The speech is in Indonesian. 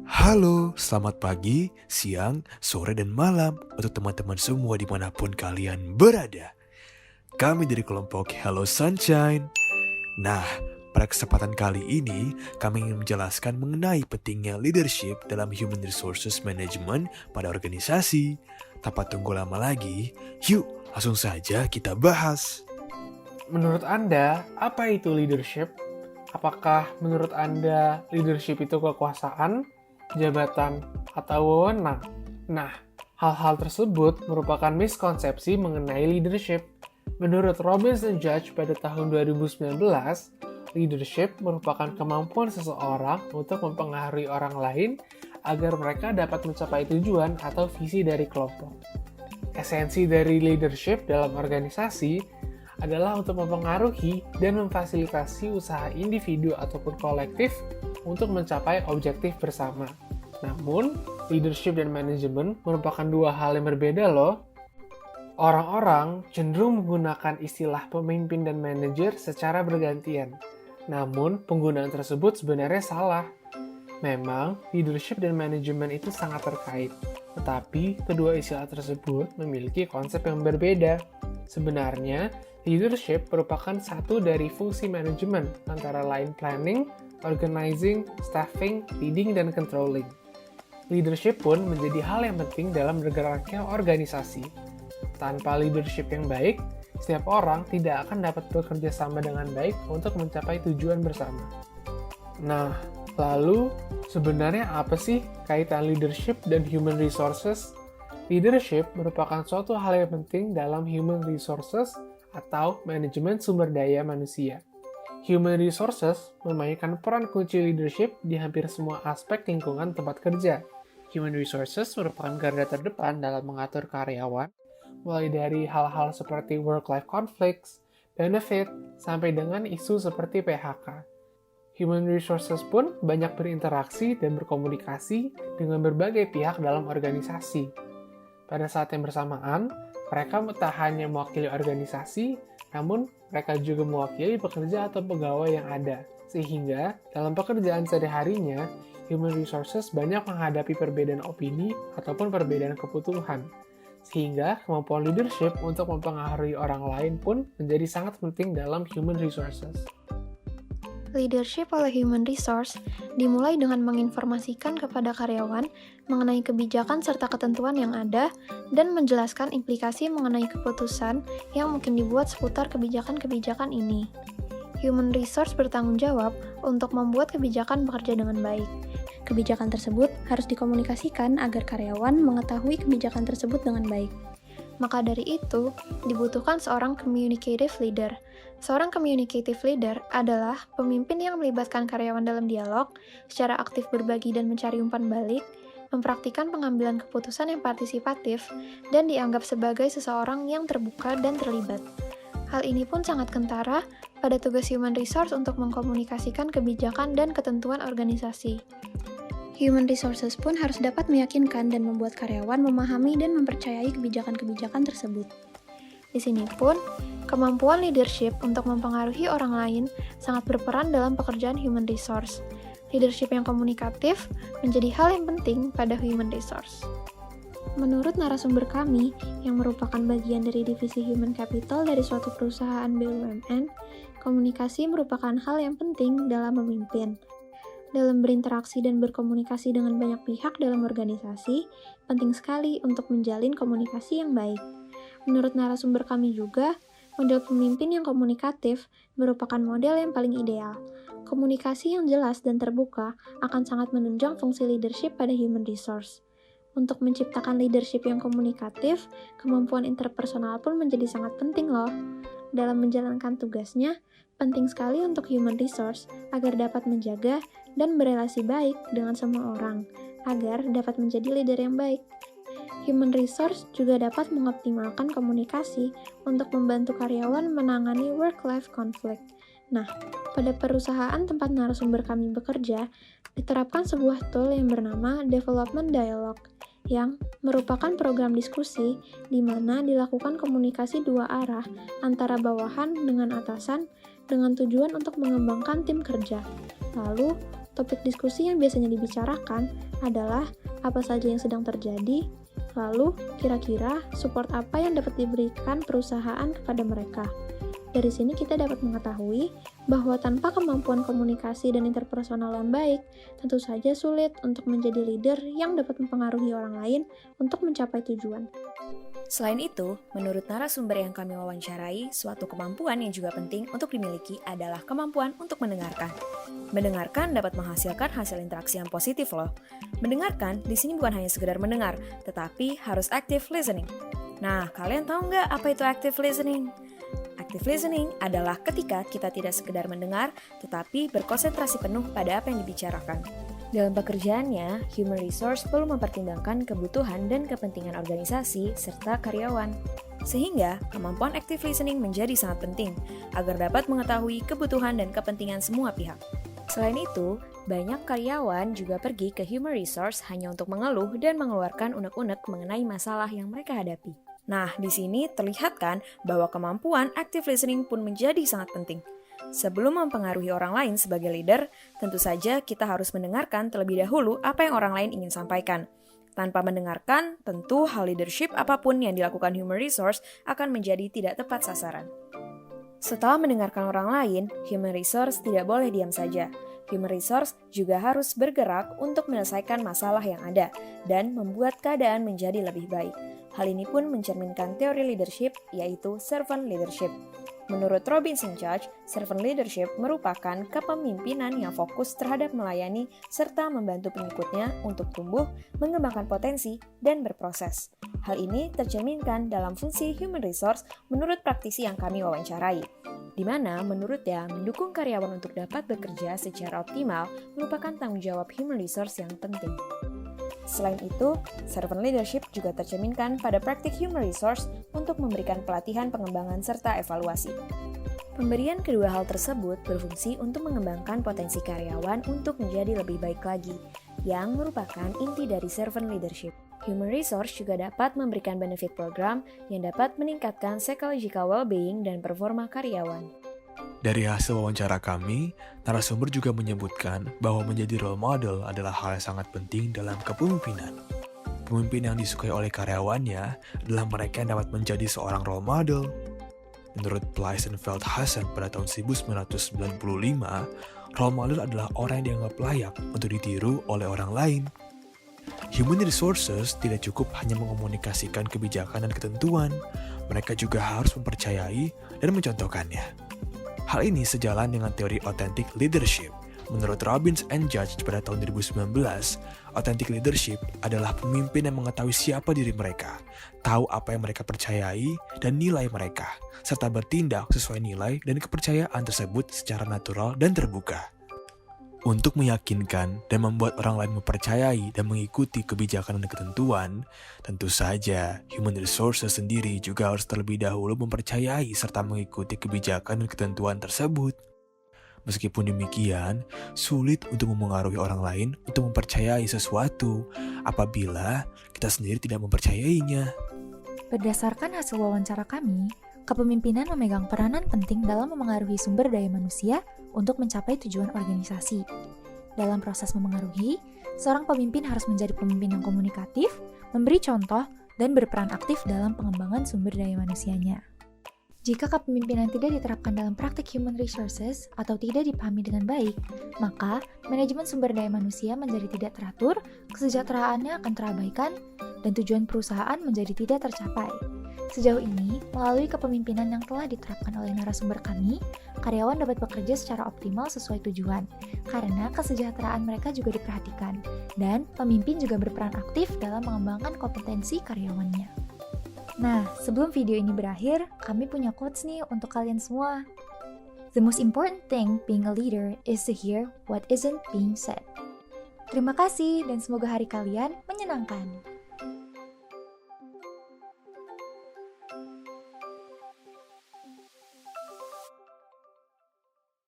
Halo, selamat pagi, siang, sore, dan malam untuk teman-teman semua dimanapun kalian berada. Kami dari kelompok Hello Sunshine. Nah, pada kesempatan kali ini, kami ingin menjelaskan mengenai pentingnya leadership dalam Human Resources Management pada organisasi. Tanpa tunggu lama lagi, yuk langsung saja kita bahas. Menurut Anda, apa itu leadership? Apakah menurut Anda leadership itu kekuasaan, jabatan, atau wewenang? Nah, hal-hal tersebut merupakan miskonsepsi mengenai leadership. Menurut Robinson Judge pada tahun 2019, leadership merupakan kemampuan seseorang untuk mempengaruhi orang lain agar mereka dapat mencapai tujuan atau visi dari kelompok. Esensi dari leadership dalam organisasi adalah untuk mempengaruhi dan memfasilitasi usaha individu ataupun kolektif untuk mencapai objektif bersama. Namun, leadership dan manajemen merupakan dua hal yang berbeda loh. Orang-orang cenderung menggunakan istilah pemimpin dan manajer secara bergantian. Namun, penggunaan tersebut sebenarnya salah. Memang, leadership dan manajemen itu sangat terkait. Tetapi, kedua istilah tersebut memiliki konsep yang berbeda. Sebenarnya, leadership merupakan satu dari fungsi manajemen, antara lain planning, organizing, staffing, leading, dan controlling. Leadership pun menjadi hal yang penting dalam bergeraknya organisasi. Tanpa leadership yang baik, setiap orang tidak akan dapat bekerja sama dengan baik untuk mencapai tujuan bersama. Nah, lalu sebenarnya apa sih kaitan leadership dan human resources? Leadership merupakan suatu hal yang penting dalam human resources atau manajemen sumber daya manusia. Human resources memainkan peran kunci leadership di hampir semua aspek lingkungan tempat kerja. Human resources merupakan garda terdepan dalam mengatur karyawan, mulai dari hal-hal seperti work-life conflicts, benefit, sampai dengan isu seperti PHK. Human resources pun banyak berinteraksi dan berkomunikasi dengan berbagai pihak dalam organisasi. Pada saat yang bersamaan, mereka tak hanya mewakili organisasi, namun mereka juga mewakili pekerja atau pegawai yang ada. Sehingga, dalam pekerjaan sehari-harinya, human resources banyak menghadapi perbedaan opini ataupun perbedaan kebutuhan. Sehingga, kemampuan leadership untuk mempengaruhi orang lain pun menjadi sangat penting dalam human resources. Leadership oleh human resource dimulai dengan menginformasikan kepada karyawan mengenai kebijakan serta ketentuan yang ada dan menjelaskan implikasi mengenai keputusan yang mungkin dibuat seputar kebijakan-kebijakan ini. Human resource bertanggung jawab untuk membuat kebijakan bekerja dengan baik. Kebijakan tersebut harus dikomunikasikan agar karyawan mengetahui kebijakan tersebut dengan baik. Maka dari itu, dibutuhkan seorang communicative leader. Seorang communicative leader adalah pemimpin yang melibatkan karyawan dalam dialog, secara aktif berbagi dan mencari umpan balik, mempraktikkan pengambilan keputusan yang partisipatif, dan dianggap sebagai seseorang yang terbuka dan terlibat. Hal ini pun sangat kentara pada tugas human resource untuk mengkomunikasikan kebijakan dan ketentuan organisasi. Human resources pun harus dapat meyakinkan dan membuat karyawan memahami dan mempercayai kebijakan-kebijakan tersebut. Di sini pun, kemampuan leadership untuk mempengaruhi orang lain sangat berperan dalam pekerjaan human resource. Leadership yang komunikatif menjadi hal yang penting pada human resource. Menurut narasumber kami, yang merupakan bagian dari divisi human capital dari suatu perusahaan BUMN, komunikasi merupakan hal yang penting dalam memimpin. Dalam berinteraksi dan berkomunikasi dengan banyak pihak dalam organisasi, penting sekali untuk menjalin komunikasi yang baik. Menurut narasumber kami juga, model pemimpin yang komunikatif merupakan model yang paling ideal. Komunikasi yang jelas dan terbuka akan sangat menunjang fungsi leadership pada human resource. Untuk menciptakan leadership yang komunikatif, kemampuan interpersonal pun menjadi sangat penting loh. Dalam menjalankan tugasnya, penting sekali untuk human resource agar dapat menjaga dan berelasi baik dengan semua orang, agar dapat menjadi leader yang baik. Human resource juga dapat mengoptimalkan komunikasi untuk membantu karyawan menangani work-life conflict. Nah, pada perusahaan tempat narasumber kami bekerja, diterapkan sebuah tool yang bernama Development Dialogue, yang merupakan program diskusi di mana dilakukan komunikasi dua arah antara bawahan dengan atasan dengan tujuan untuk mengembangkan tim kerja. Lalu, topik diskusi yang biasanya dibicarakan adalah apa saja yang sedang terjadi, lalu kira-kira support apa yang dapat diberikan perusahaan kepada mereka. Dari sini kita dapat mengetahui bahwa tanpa kemampuan komunikasi dan interpersonal yang baik, tentu saja sulit untuk menjadi leader yang dapat mempengaruhi orang lain untuk mencapai tujuan. Selain itu, menurut narasumber yang kami wawancarai, suatu kemampuan yang juga penting untuk dimiliki adalah kemampuan untuk mendengarkan. Mendengarkan dapat menghasilkan hasil interaksi yang positif loh. Mendengarkan di sini bukan hanya sekedar mendengar, tetapi harus active listening. Nah, kalian tahu nggak apa itu active listening? Active listening adalah ketika kita tidak sekedar mendengar, tetapi berkonsentrasi penuh pada apa yang dibicarakan. Dalam pekerjaannya, human resource perlu mempertimbangkan kebutuhan dan kepentingan organisasi serta karyawan. Sehingga, kemampuan active listening menjadi sangat penting agar dapat mengetahui kebutuhan dan kepentingan semua pihak. Selain itu, banyak karyawan juga pergi ke human resource hanya untuk mengeluh dan mengeluarkan unek-unek mengenai masalah yang mereka hadapi. Nah, di sini terlihat kan bahwa kemampuan active listening pun menjadi sangat penting. Sebelum mempengaruhi orang lain sebagai leader, tentu saja kita harus mendengarkan terlebih dahulu apa yang orang lain ingin sampaikan. Tanpa mendengarkan, tentu hal leadership apapun yang dilakukan human resource akan menjadi tidak tepat sasaran. Setelah mendengarkan orang lain, human resource tidak boleh diam saja. Human resource juga harus bergerak untuk menyelesaikan masalah yang ada dan membuat keadaan menjadi lebih baik. Hal ini pun mencerminkan teori leadership, yaitu servant leadership. Menurut Robinson Judge, servant leadership merupakan kepemimpinan yang fokus terhadap melayani serta membantu pengikutnya untuk tumbuh, mengembangkan potensi, dan berproses. Hal ini tercerminkan dalam fungsi human resource menurut praktisi yang kami wawancarai, di mana menurutnya mendukung karyawan untuk dapat bekerja secara optimal merupakan tanggung jawab human resource yang penting. Selain itu, servant leadership juga tercerminkan pada praktik human resource untuk memberikan pelatihan pengembangan serta evaluasi. Pemberian kedua hal tersebut berfungsi untuk mengembangkan potensi karyawan untuk menjadi lebih baik lagi, yang merupakan inti dari servant leadership. Human resource juga dapat memberikan benefit program yang dapat meningkatkan psychological well-being dan performa karyawan. Dari hasil wawancara kami, narasumber juga menyebutkan bahwa menjadi role model adalah hal yang sangat penting dalam kepemimpinan. Pemimpin yang disukai oleh karyawannya adalah mereka yang dapat menjadi seorang role model. Menurut Pleissenfeld Hasan pada tahun 1995, role model adalah orang yang dianggap layak untuk ditiru oleh orang lain. Human resources tidak cukup hanya mengomunikasikan kebijakan dan ketentuan, mereka juga harus mempercayai dan mencontohkannya. Hal ini sejalan dengan teori authentic leadership. Menurut Robbins and Judge pada tahun 2019, authentic leadership adalah pemimpin yang mengetahui siapa diri mereka, tahu apa yang mereka percayai dan nilai mereka, serta bertindak sesuai nilai dan kepercayaan tersebut secara natural dan terbuka. Untuk meyakinkan dan membuat orang lain mempercayai dan mengikuti kebijakan dan ketentuan, tentu saja human resources sendiri juga harus terlebih dahulu mempercayai serta mengikuti kebijakan dan ketentuan tersebut. Meskipun demikian, sulit untuk memengaruhi orang lain untuk mempercayai sesuatu apabila kita sendiri tidak mempercayainya. Berdasarkan hasil wawancara kami, kepemimpinan memegang peranan penting dalam memengaruhi sumber daya manusia untuk mencapai tujuan organisasi. Dalam proses memengaruhi, seorang pemimpin harus menjadi pemimpin yang komunikatif, memberi contoh, dan berperan aktif dalam pengembangan sumber daya manusianya. Jika kepemimpinan tidak diterapkan dalam praktik human resources atau tidak dipahami dengan baik, maka manajemen sumber daya manusia menjadi tidak teratur, kesejahteraannya akan terabaikan, dan tujuan perusahaan menjadi tidak tercapai. Sejauh ini, melalui kepemimpinan yang telah diterapkan oleh narasumber kami, karyawan dapat bekerja secara optimal sesuai tujuan, karena kesejahteraan mereka juga diperhatikan, dan pemimpin juga berperan aktif dalam mengembangkan kompetensi karyawannya. Nah, sebelum video ini berakhir, kami punya quotes nih untuk kalian semua. The most important thing being a leader is to hear what isn't being said. Terima kasih dan semoga hari kalian menyenangkan.